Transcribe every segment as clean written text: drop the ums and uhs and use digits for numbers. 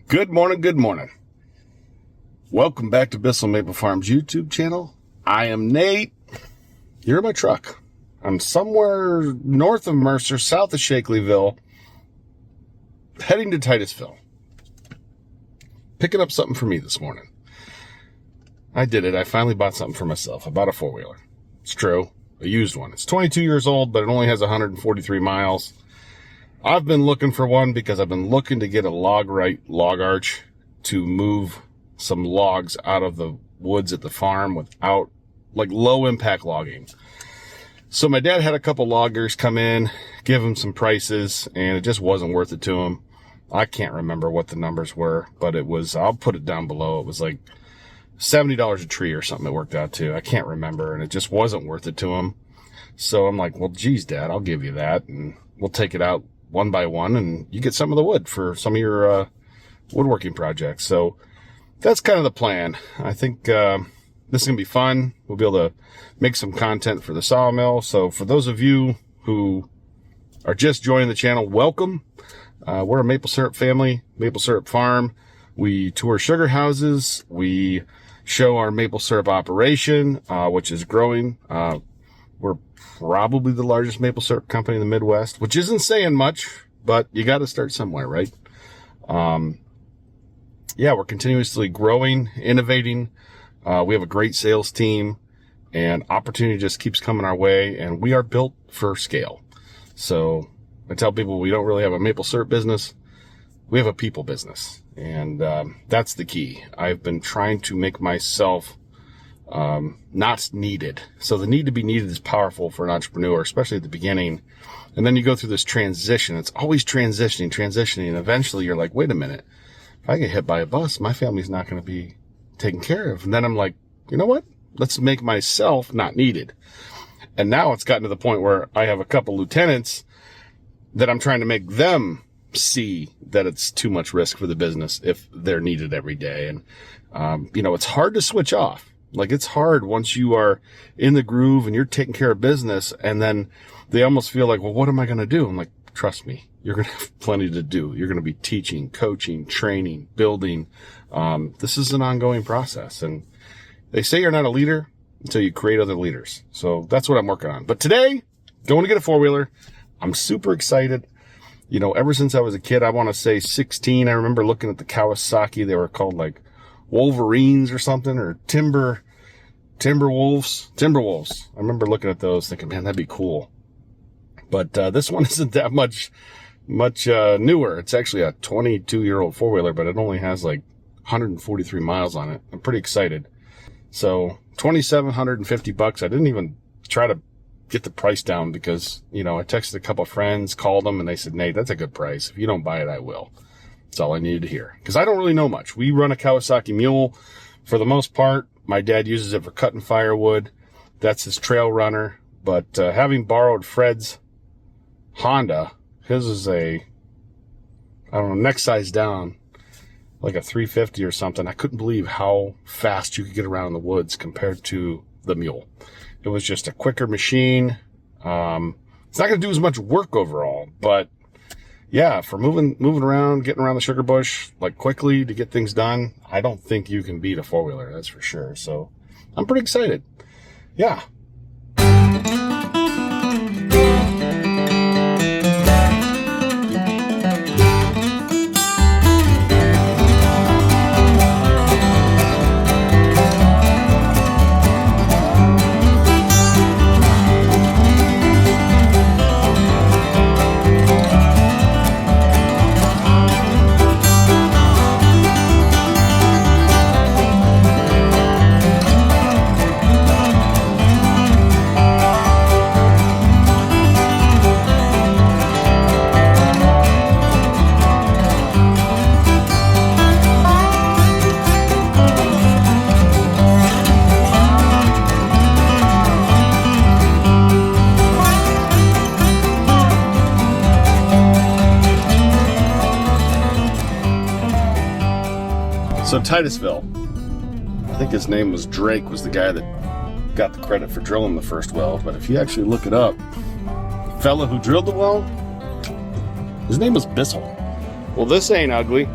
Good morning, good morning. Welcome back to Bissell Maple Farms YouTube channel. I am Nate. You're in my truck. I'm somewhere north of Mercer, south of Shakelyville, heading to Titusville. Picking up something for me this morning. I did it. I finally bought something for myself. I bought a four-wheeler. It's true. A used one. It's 22 years old, but it only has 143 miles. I've been looking for one because I've been looking to get a log arch to move some logs out of the woods at the farm without, like, low impact logging. So my dad had a couple loggers come in, give him some prices, and it just wasn't worth it to him. I can't remember what the numbers were, but it was, I'll put it down below. It was like $70 a tree or something it worked out to. I can't remember, and it just wasn't worth it to him. So I'm like, well, geez, Dad, I'll give you that, and we'll take it out one by one, and you get some of the wood for some of your woodworking projects. So that's kind of the plan. I think this is going to be fun. We'll be able to make some content for the sawmill. So for those of you who are just joining the channel, welcome. We're a maple syrup family, maple syrup farm. We tour sugar houses. We show our maple syrup operation, which is growing. We're probably the largest maple syrup company in the Midwest, which isn't saying much, but you got to start somewhere, right? Yeah, we're continuously growing, innovating. We have a great sales team, and opportunity just keeps coming our way, and we are built for scale. So I tell people we don't really have a maple syrup business. We have a people business, and that's the key. I've been trying to make myself not needed. So the need to be needed is powerful for an entrepreneur, especially at the beginning. And then you go through this transition. It's always transitioning. And eventually you're like, wait a minute. If I get hit by a bus, my family's not going to be taken care of. And then I'm like, you know what? Let's make myself not needed. And now it's gotten to the point where I have a couple lieutenants that I'm trying to make them see that it's too much risk for the business if they're needed every day. And, it's hard to switch off. Like, it's hard once you are in the groove and you're taking care of business, and then they almost feel like, well, what am I going to do? I'm like, trust me, you're going to have plenty to do. You're going to be teaching, coaching, training, building. This is an ongoing process. And they say you're not a leader until you create other leaders. So that's what I'm working on. But today, going to get a four-wheeler. I'm super excited. Ever since I was a kid, I want to say 16, I remember looking at the Kawasaki. They were called like Wolverines or something, or Timberwolves. I remember looking at those thinking, man, that'd be cool. But this one isn't that much newer. It's actually a 22-year-old four-wheeler, but it only has like 143 miles on it. I'm pretty excited. So $2,750. I didn't even try to get the price down because, I texted a couple of friends, called them, and they said, Nate, that's a good price. If you don't buy it, I will. That's all I needed to hear. Because I don't really know much. We run a Kawasaki Mule for the most part. My dad uses it for cutting firewood. That's his trail runner. But having borrowed Fred's Honda, his is next size down, like a 350 or something. I couldn't believe how fast you could get around in the woods compared to the Mule. It was just a quicker machine. It's not going to do as much work overall, but yeah, for moving around, getting around the sugar bush, like quickly to get things done, I don't think you can beat a four-wheeler, that's for sure. So I'm pretty excited. Yeah. So Titusville, I think his name was Drake, was the guy that got the credit for drilling the first well. But if you actually look it up, the fella who drilled the well, his name was Bissell. Well, this ain't ugly.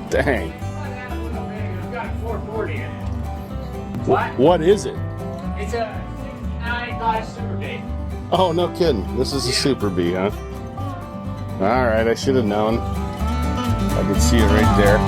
Dang. It's got 440 in it. What is it? It's a 9 Super Bee. Oh, no kidding. This is a Super Bee, huh? All right, I should have known. I could see it right there.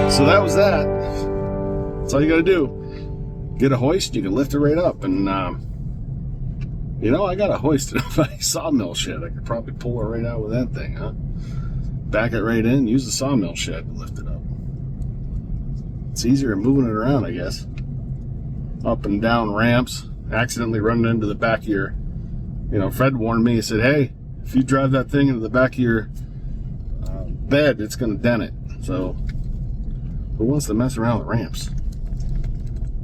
So that was that. That's all you got to do. Get a hoist, you can lift it right up. And, you know, I got a hoist in my sawmill shed. I could probably pull it right out with that thing, huh? Back it right in, use the sawmill shed to lift it up. It's easier than moving it around, I guess. Up and down ramps, accidentally running into the back of your, you know, Fred warned me. He said, hey, if you drive that thing into the back of your bed, it's going to dent it. So who wants to mess around with ramps?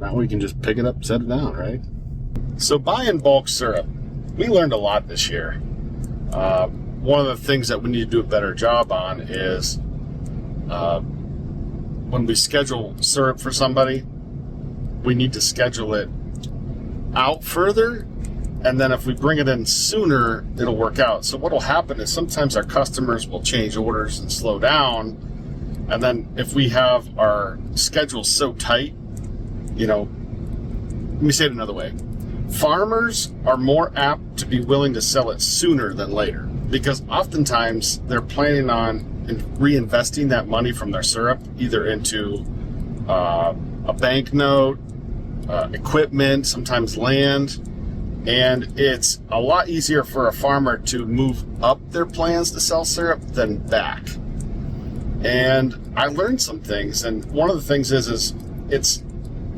Now we can just pick it up, set it down, right? So buying bulk syrup, we learned a lot this year. One of the things that we need to do a better job on is when we schedule syrup for somebody, we need to schedule it out further, and then if we bring it in sooner, it'll work out. So what'll happen is sometimes our customers will change orders and slow down. And then if we have our schedule so tight, you know, let me say it another way. Farmers are more apt to be willing to sell it sooner than later because oftentimes they're planning on reinvesting that money from their syrup either into a bank note, equipment, sometimes land. And it's a lot easier for a farmer to move up their plans to sell syrup than back. And I learned some things, and one of the things is it's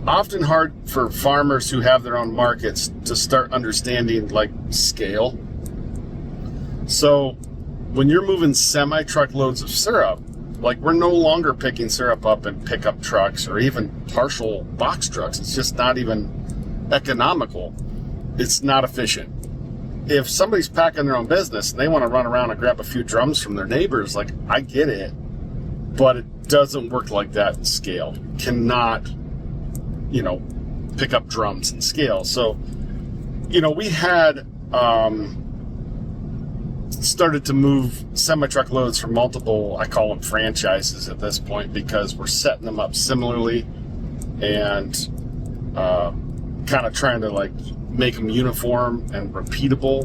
often hard for farmers who have their own markets to start understanding like scale. So when you're moving semi-truck loads of syrup, like we're no longer picking syrup up in pickup trucks or even partial box trucks. It's just not even economical. It's not efficient. If somebody's packing their own business and they want to run around and grab a few drums from their neighbors, like I get it. But it doesn't work like that in scale. You cannot, you know, pick up drums in scale. So, you know, we had started to move semi-truck loads from multiple, I call them franchises at this point, because we're setting them up similarly and kind of trying to like make them uniform and repeatable.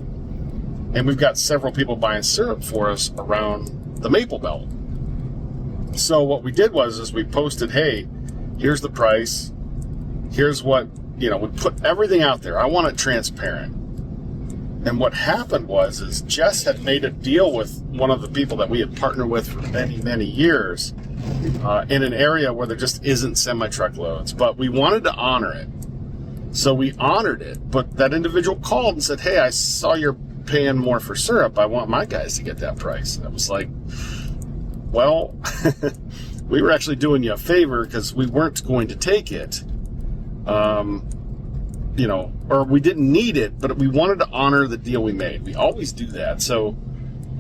And we've got several people buying syrup for us around the Maple Belt. So what we did was we posted, hey, here's the price. Here's what, you know, we put everything out there. I want it transparent. And what happened was Jess had made a deal with one of the people that we had partnered with for many, many years in an area where there just isn't semi-truck loads. But we wanted to honor it. So we honored it. But that individual called and said, hey, I saw you're paying more for syrup. I want my guys to get that price. And I was like, well, we were actually doing you a favor because we weren't going to take it, you know, or we didn't need it, but we wanted to honor the deal we made. We always do that. So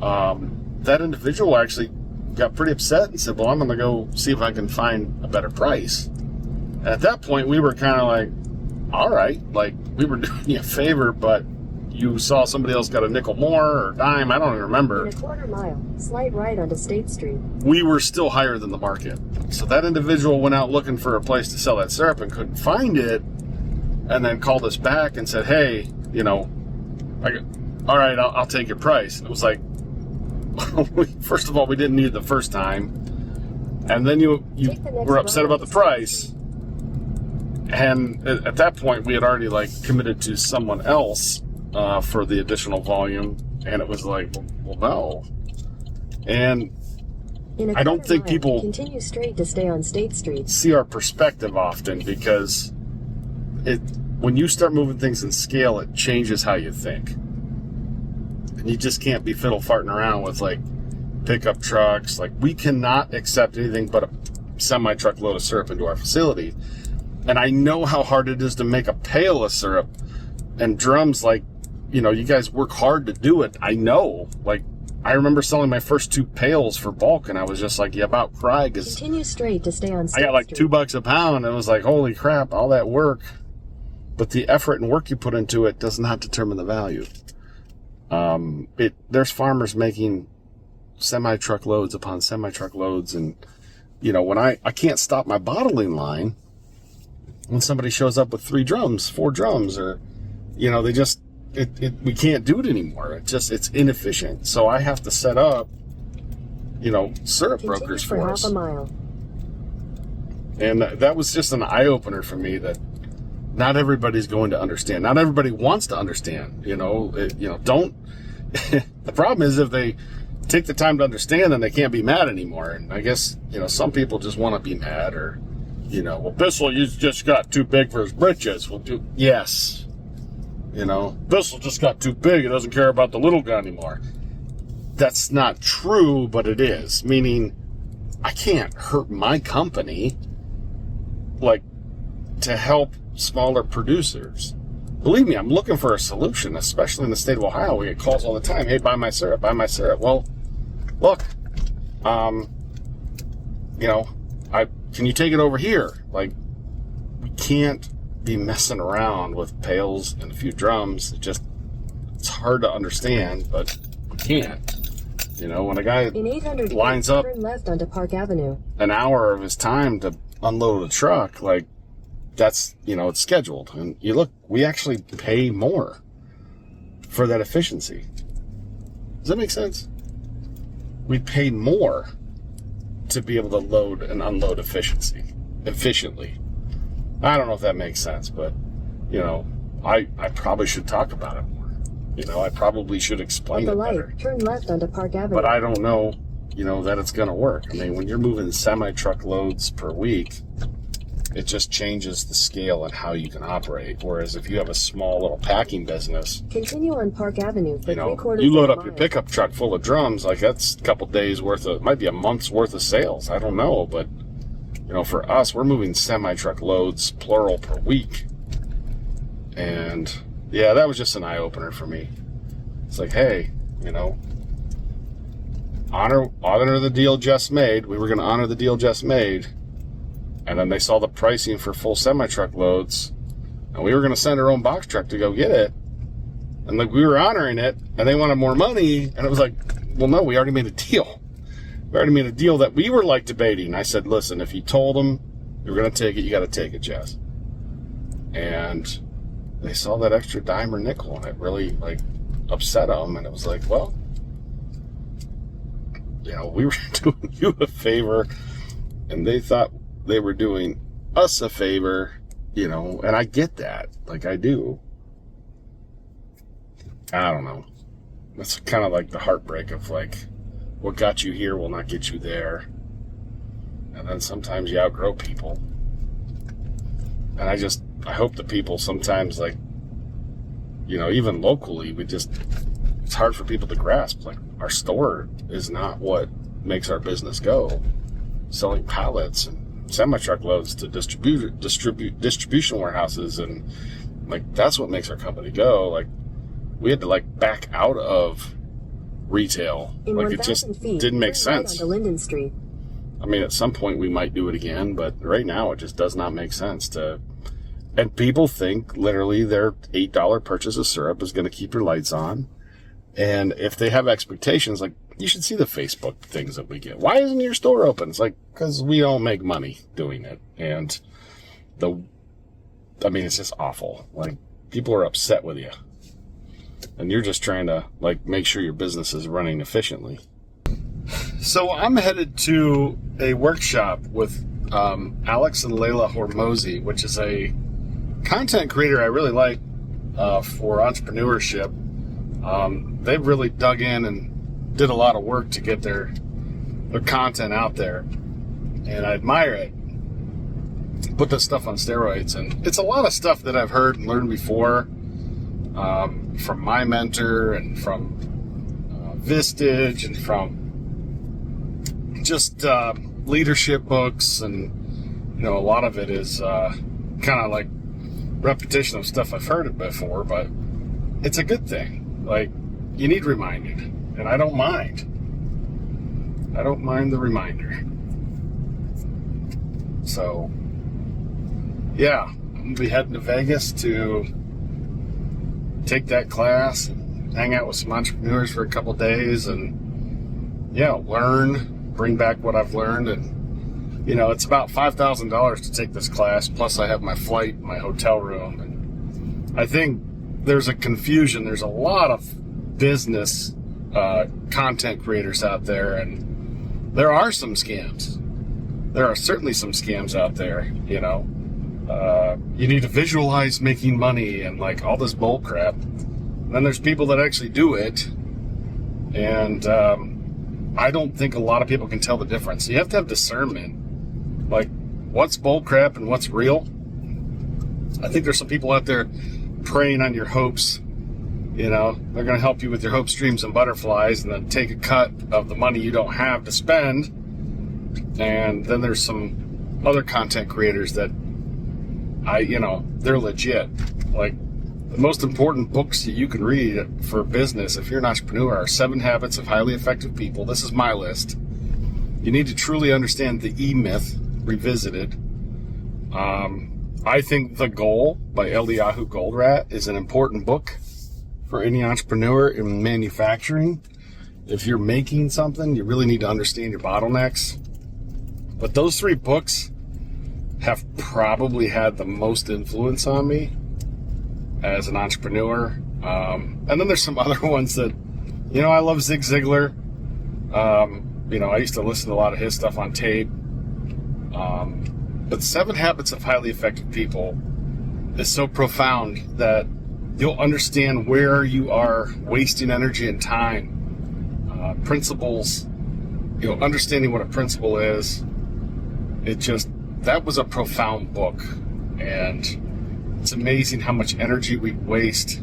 that individual actually got pretty upset and said, well, I'm going to go see if I can find a better price. And at that point, we were kind of like, all right, like we were doing you a favor, but you saw somebody else got a nickel more or dime, I don't even remember. In a quarter mile, slide right onto State Street. We were still higher than the market. So that individual went out looking for a place to sell that syrup and couldn't find it, and then called us back and said, hey, you know, all right, I'll take your price. And it was like, first of all, we didn't need it the first time. And then you were upset about the price. And at that point, we had already like committed to someone else for the additional volume, and it was like, well, no. And I don't think people continue straight to stay on State Street. See our perspective often because when you start moving things in scale, it changes how you think. And you just can't be fiddle farting around with like pickup trucks. Like we cannot accept anything but a semi-truck load of syrup into our facility. And I know how hard it is to make a pail of syrup and drums. Like, you know, you guys work hard to do it. I know. Like, I remember selling my first 2 pails for bulk, and I was just like, you about cry, because Continue straight to stay on State I got like Street. $2 a pound. And it was like, holy crap, all that work. But the effort and work you put into it does not determine the value. There's farmers making semi-truck loads upon semi-truck loads. And, you know, when I can't stop my bottling line when somebody shows up with 3 drums, 4 drums, or, you know, they just, we can't do it anymore. It's inefficient. So I have to set up, you know, syrup Continue brokers for for half us. a mile. And that was just an eye-opener for me, that not everybody's going to understand. Not everybody wants to understand, you know. Don't. The problem is, if they take the time to understand, then they can't be mad anymore. And I guess, you know, some people just want to be mad, or, you know, well, Bissell just got too big for his britches. Yes. You know, Bissell just got too big. He doesn't care about the little guy anymore. That's not true, but it is. Meaning, I can't hurt my company, like, to help smaller producers. Believe me, I'm looking for a solution, especially in the state of Ohio. We get calls all the time. Hey, buy my syrup, buy my syrup. Well, look, you know, can you take it over here? Like, we can't be messing around with pails and a few drums. It's hard to understand, but we can't. You know, when a guy In 800 lines feet, up turn left onto Park Avenue. an hour of his time to unload a truck, like, that's, you know, it's scheduled. And you look, we actually pay more for that efficiency. Does that make sense? We pay more to be able to load and unload efficiently. I don't know if that makes sense, but, you know, I probably should talk about it more. You know, I probably should explain At the it better. light, turn left onto Park Avenue. But I don't know, you know, that it's going to work. I mean, when you're moving semi-truck loads per week, it just changes the scale and how you can operate. Whereas if you have a small little packing business, Continue on Park Avenue for you know, 3/4 you load of up a your mile. pickup truck full of drums, like, that's a couple days worth of, might be a month's worth of sales. I don't know, but, you know, for us, we're moving semi-truck loads, plural, per week. And yeah, that was just an eye-opener for me. It's like, hey, you know, honor the deal just made. We were going to honor the deal just made. And then they saw the pricing for full semi-truck loads, and we were going to send our own box truck to go get it. And like, we were honoring it, and they wanted more money. And it was like, well, no, we already made a deal. We already made a deal that we were like debating. I said, listen, if you told them you were going to take it, you got to take it, Jess. And they saw that extra dime or nickel, and it really, like, upset them. And it was like, well, you know, we were doing you a favor, and they thought they were doing us a favor, you know, and I get that. Like, I do. I don't know. That's kind of like the heartbreak of, like, what got you here will not get you there. And then sometimes you outgrow people. And I hope the people sometimes, like, you know, even locally, it's hard for people to grasp. Like, our store is not what makes our business go. Selling pallets and semi-truck loads to distribution warehouses, and, like, that's what makes our company go. Like, we had to, like, back out of retail. In Like, it just 1,000 feet, didn't make turn right sense. onto Linden Street. I mean, at some point we might do it again, but right now it just does not make sense to. And people think literally their $8 purchase of syrup is going to keep your lights on. And if they have expectations, like, you should see the Facebook things that we get. Why isn't your store open? It's like, because we don't make money doing it. And it's just awful. Like, people are upset with you. And you're just trying to, like, make sure your business is running efficiently. So I'm headed to a workshop with Alex and Layla Hormozy, which is a content creator I really like for entrepreneurship. They've really dug in and did a lot of work to get their content out there, and I admire it. Put this stuff on steroids, and it's a lot of stuff that I've heard and learned before from my mentor and from Vistage and from just leadership books, and, you know, a lot of it is kind of like repetition of stuff I've heard it before, but it's a good thing. Like, you need reminded, and I don't mind. I don't mind the reminder. So, yeah, I'm going to be heading to Vegas to take that class and hang out with some entrepreneurs for a couple days and, yeah, learn, bring back what I've learned. And, you know, it's about $5,000 to take this class, plus I have my flight, my hotel room. And I think there's a confusion. There's a lot of business content creators out there, and there are some scams. There are certainly some scams out there, you know. You need to visualize making money and like all this bull crap. And then there's people that actually do it, and I don't think a lot of people can tell the difference. You have to have discernment, like what's bull crap and what's real. I think there's some people out there preying on your hopes. You know, they're going to help you with your hopes, dreams, and butterflies, and then take a cut of the money you don't have to spend. And then there's some other content creators that they're legit. Like, the most important books that you can read for business, if you're an entrepreneur, are 7 Habits of Highly Effective People. This is my list. You need to truly understand the E-Myth Revisited. I think The Goal by Eliyahu Goldratt is an important book for any entrepreneur in manufacturing. If you're making something, you really need to understand your bottlenecks. But those 3 books have probably had the most influence on me as an entrepreneur. And then there's some other ones that, you know, I love Zig Ziglar. I used to listen to a lot of his stuff on tape. But 7 Habits of Highly Effective People is so profound that you'll understand where you are wasting energy and time. Principles, understanding what a principle is. That was a profound book. And it's amazing how much energy we waste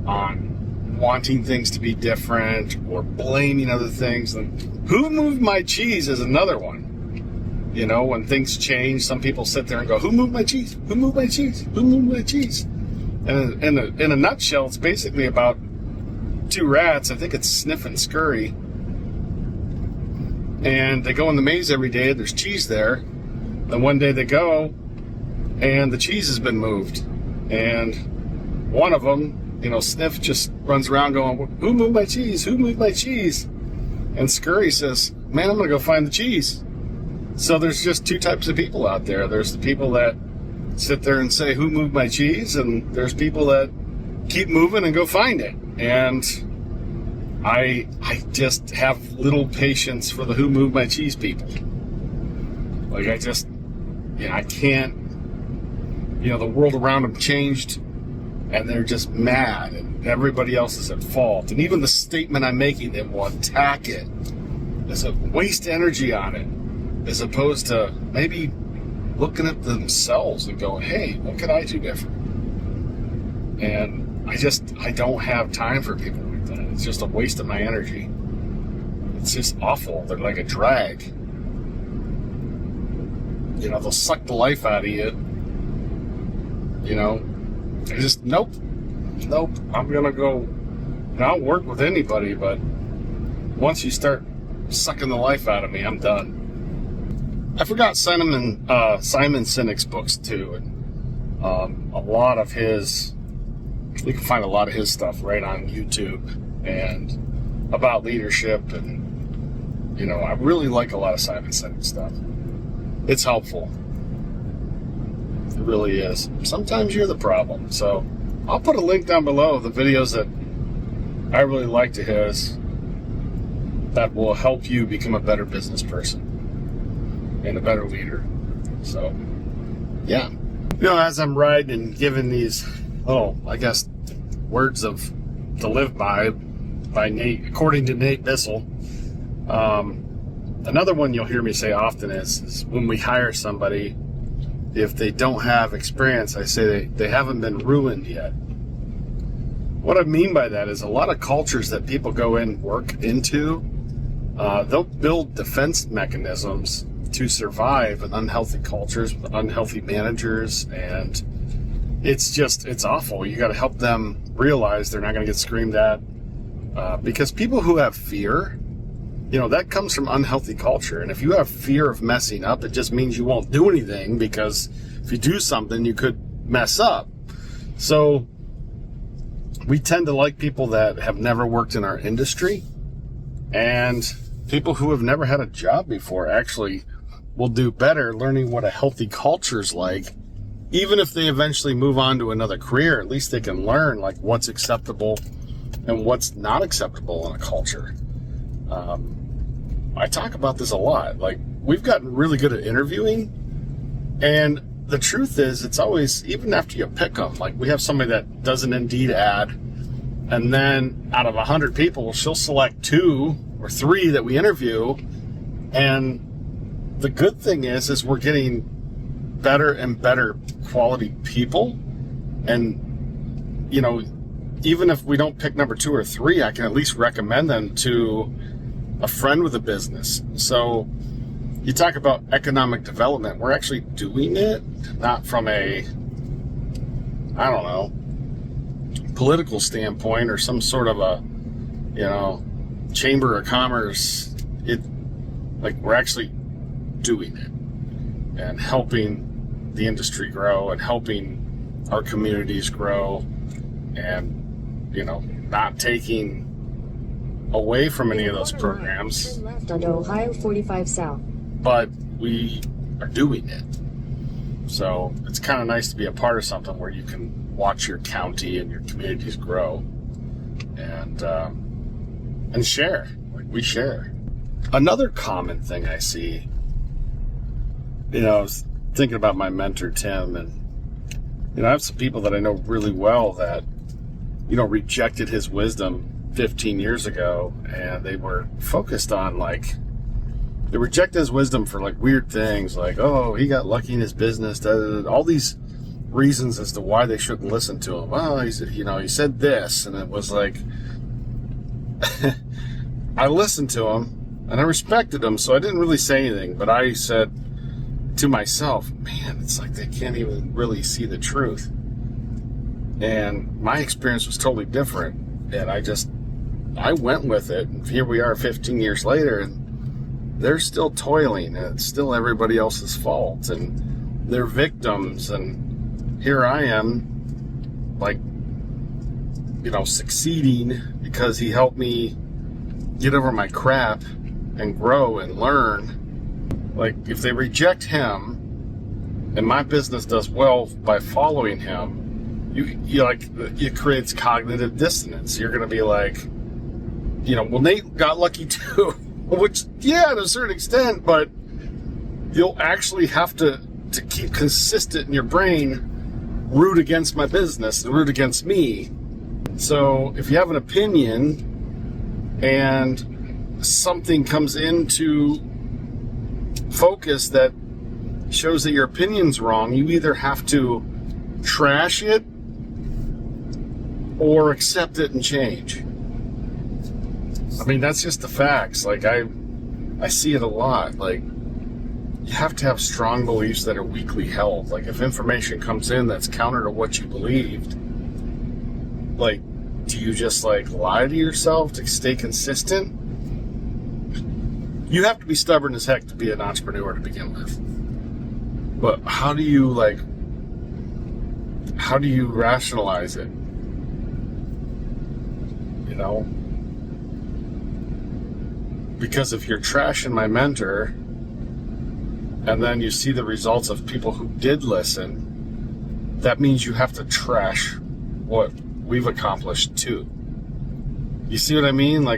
on wanting things to be different or blaming other things. And who moved my cheese is another one. You know, when things change, some people sit there and go, who moved my cheese? Who moved my cheese? Who moved my cheese? And in a nutshell, it's basically about 2 rats. I think it's Sniff and Scurry. And they go in the maze every day. There's cheese there. Then one day they go, and the cheese has been moved. And one of them, Sniff just runs around going, who moved my cheese? Who moved my cheese? And Scurry says, man, I'm going to go find the cheese. So there's just 2 types of people out there. There's the people that sit there and say, who moved my cheese? And there's people that keep moving and go find it. And I just have little patience for the who moved my cheese people. Like, I can't, the world around them changed and they're just mad and everybody else is at fault. And even the statement I'm making, they will attack it. There's a waste energy on it, as opposed to maybe looking at themselves and going, hey, what could I do different? And I don't have time for people like that. It's just a waste of my energy. It's just awful. They're like a drag. They'll suck the life out of you. Nope. I'm going to go, I'll work with anybody, but once you start sucking the life out of me, I'm done. I forgot Simon Sinek's books too, and a lot of his. You can find a lot of his stuff right on YouTube and about leadership, and I really like a lot of Simon Sinek stuff. It's helpful. It really is. Sometimes you're the problem. So I'll put a link down below of the videos that I really liked of his that will help you become a better business person and a better leader. So, yeah. As I'm riding and giving these words to live by Nate, according to Nate Bissell, another one you'll hear me say often is when we hire somebody, if they don't have experience, I say they haven't been ruined yet. What I mean by that is a lot of cultures that people go in work into, they'll build defense mechanisms to survive in unhealthy cultures with unhealthy managers, and it's awful. You got to help them realize they're not going to get screamed at, because people who have fear, that comes from unhealthy culture. And if you have fear of messing up, it just means you won't do anything, because if you do something, you could mess up. So we tend to like people that have never worked in our industry, and people who have never had a job before actually will do better learning what a healthy culture is like. Even if they eventually move on to another career, at least they can learn like what's acceptable and what's not acceptable in a culture. I talk about this a lot. Like, we've gotten really good at interviewing, and the truth is, it's always, even after you pick them, like we have somebody that does an Indeed ad, and then out of 100 people, she'll select 2 or 3 that we interview. And the good thing is we're getting better and better quality people. And, even if we don't pick number 2 or 3, I can at least recommend them to a friend with a business. So you talk about economic development. We're actually doing it, not from a, political standpoint or some sort of a, chamber of commerce. We're actually doing it and helping the industry grow and helping our communities grow, and, not taking away from any of those programs. Turn left onto Ohio 45 South. But we are doing it. So it's kind of nice to be a part of something where you can watch your county and your communities grow, and share. Like, we share. Another common thing I see, I was thinking about my mentor, Tim, and I have some people that I know really well that, rejected his wisdom 15 years ago, and they were focused on they rejected his wisdom for weird things, like, oh, he got lucky in his business, all these reasons as to why they shouldn't listen to him. Well, he said this, and it was like, I listened to him and I respected him, so I didn't really say anything, but I said to myself, man, it's like they can't even really see the truth. And my experience was totally different, and I went with it, and here we are 15 years later, and they're still toiling, and it's still everybody else's fault, and they're victims, and here I am, succeeding because he helped me get over my crap and grow and learn. If they reject him, and my business does well by following him, it creates cognitive dissonance. You're going to be like, well, Nate got lucky too, which, yeah, to a certain extent, but you'll actually have to keep consistent in your brain, root against my business and root against me. So if you have an opinion and something comes into focus that shows that your opinion's wrong, you either have to trash it or accept it and change. That's just the facts. I see it a lot. You have to have strong beliefs that are weakly held. If information comes in that's counter to what you believed, do you just lie to yourself to stay consistent? You have to be stubborn as heck to be an entrepreneur to begin with. But how do you rationalize it? Because if you're trashing my mentor, and then you see the results of people who did listen, that means you have to trash what we've accomplished too. You see what I mean?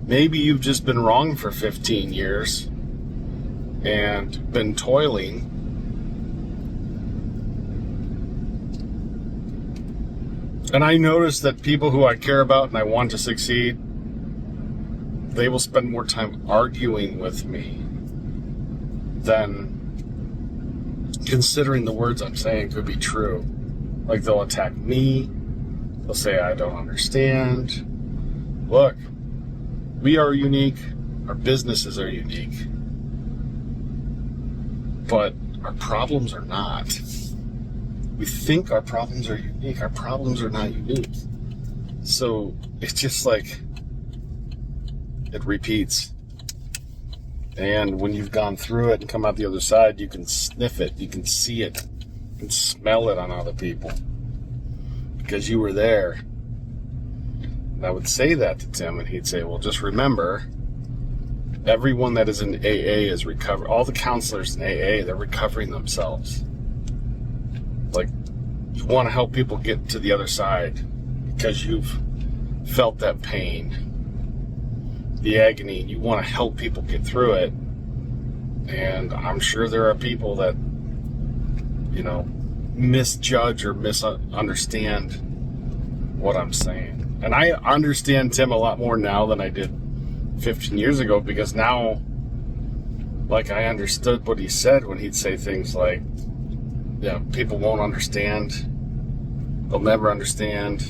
Maybe you've just been wrong for 15 years and been toiling. And I notice that people who I care about and I want to succeed, they will spend more time arguing with me than considering the words I'm saying could be true. They'll attack me. They'll say I don't understand. Look, we are unique. Our businesses are unique. but our problems are not. We think our problems are unique. Our problems are not unique. So it's just like it repeats. And when you've gone through it and come out the other side, you can sniff it, you can see it, you can smell it on other people because you were there. And I would say that to Tim, and he'd say, well, just remember, everyone that is in AA is recovering. All the counselors in AA, they're recovering themselves. Like, you want to help people get to the other side because you've felt that pain, the agony, and you want to help people get through it. And I'm sure there are people that, misjudge or misunderstand what I'm saying. And I understand Tim a lot more now than I did 15 years ago, because now, like, I understood what he said when he'd say things like, yeah, people won't understand. They'll never understand.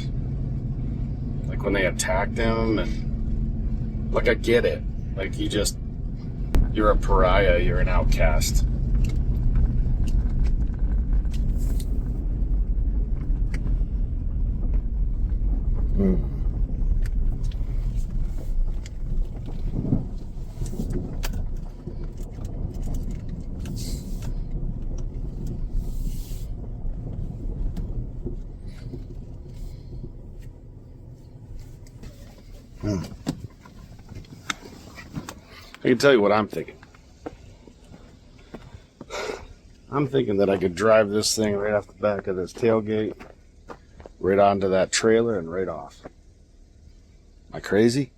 Like when they attacked him, and like, I get it. Like, you're a pariah, you're an outcast. I can tell you what I'm thinking. I'm thinking that I could drive this thing right off the back of this tailgate, right onto that trailer, and right off. Am I crazy?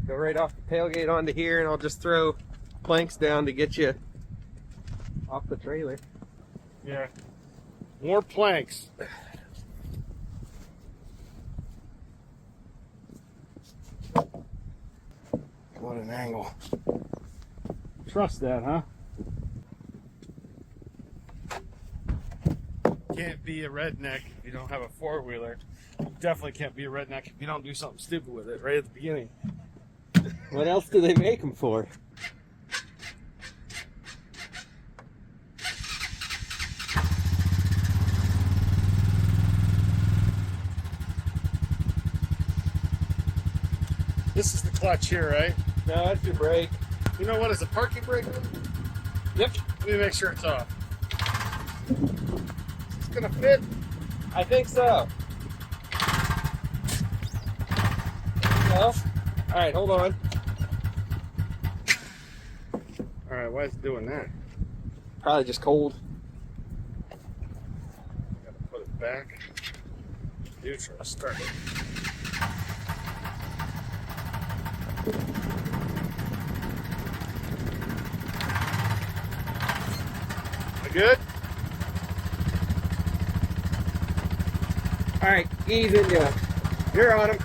Go right off the tailgate onto here, and I'll just throw planks down to get you off the trailer. Yeah. More planks. What an angle. Trust that, huh? Can't be a redneck if you don't have a four-wheeler. You definitely can't be a redneck if you don't do something stupid with it right at the beginning. What else do they make them for? This is the clutch here, right? No, that's your brake. You know what is a parking brake? Yep. Let me make sure it's off. It's gonna fit. I think so. No? Alright, hold on. Alright, why is it doing that? Probably just cold. Gotta put it back. Neutral, start it. Good? Alright, ease into it. You're on him.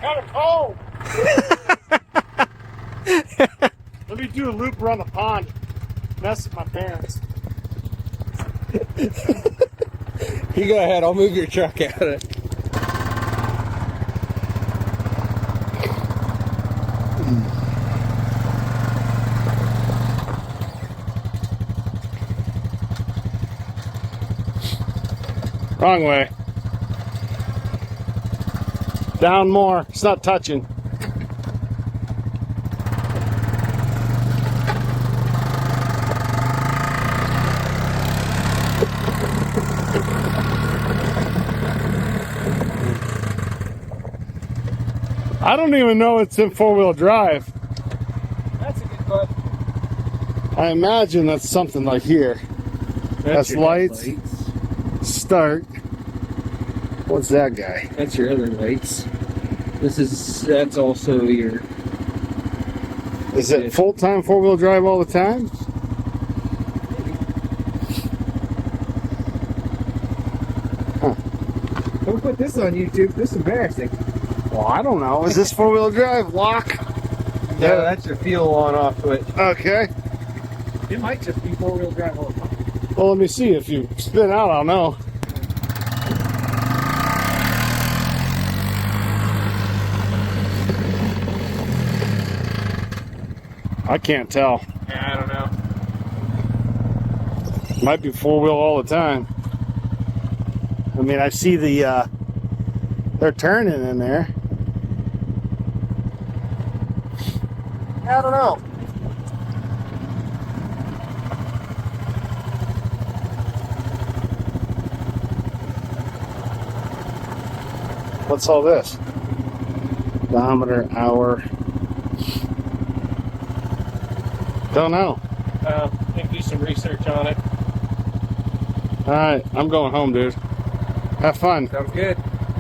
Kind of cold. Let me do a loop around the pond. Mess with my parents. You go ahead, I'll move your truck out of it. Wrong way. Down more. It's not touching. I don't even know it's in four-wheel drive. That's a good question. I imagine that's something like here. That's your lights. headlights. Start. What's that guy? That's your other lights. That's also your. Is it full-time four-wheel drive all the time? Don't put this on YouTube. This is embarrassing. Well, I don't know. Is this four-wheel drive? Lock? Yeah, that's your fuel on-off switch. Okay. It might just be four-wheel drive all the time. Well, let me see. If you spin out, I'll know. I can't tell. Yeah, I don't know. Might be four-wheel all the time. I mean, I see the, they're turning in there. I don't know. What's all this? Odometer, hour. Don't know. Maybe do some research on it. Alright, I'm going home, dude. Have fun. Sounds good.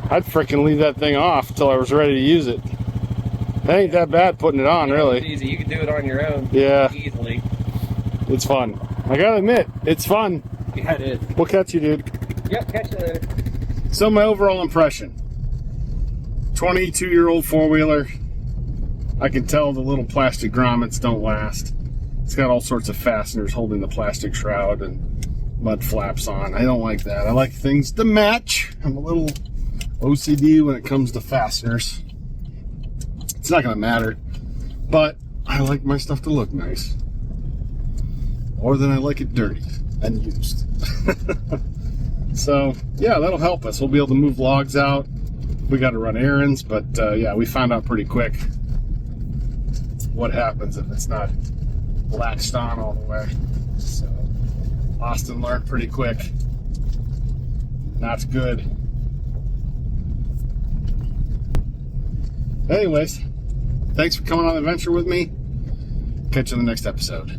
I'd freaking leave that thing off till I was ready to use it. It ain't that bad putting it on, It's really. easy. You can do it on your own. Yeah. Easily. It's fun. I gotta admit, it's fun. Yeah, it is. We'll catch you, dude. Yep, catch you later. So my overall impression. 22-year-old four-wheeler. I can tell the little plastic grommets don't last. It's got all sorts of fasteners holding the plastic shroud and mud flaps on. I don't like that. I like things to match. I'm a little OCD when it comes to fasteners. It's not going to matter. But I like my stuff to look nice. More than I like it dirty and used. So, yeah, that'll help us. We'll be able to move logs out. We got to run errands, but yeah, we found out pretty quick what happens if it's not latched on all the way. So, Austin learned pretty quick. Not good. Anyways, thanks for coming on the adventure with me. Catch you in the next episode.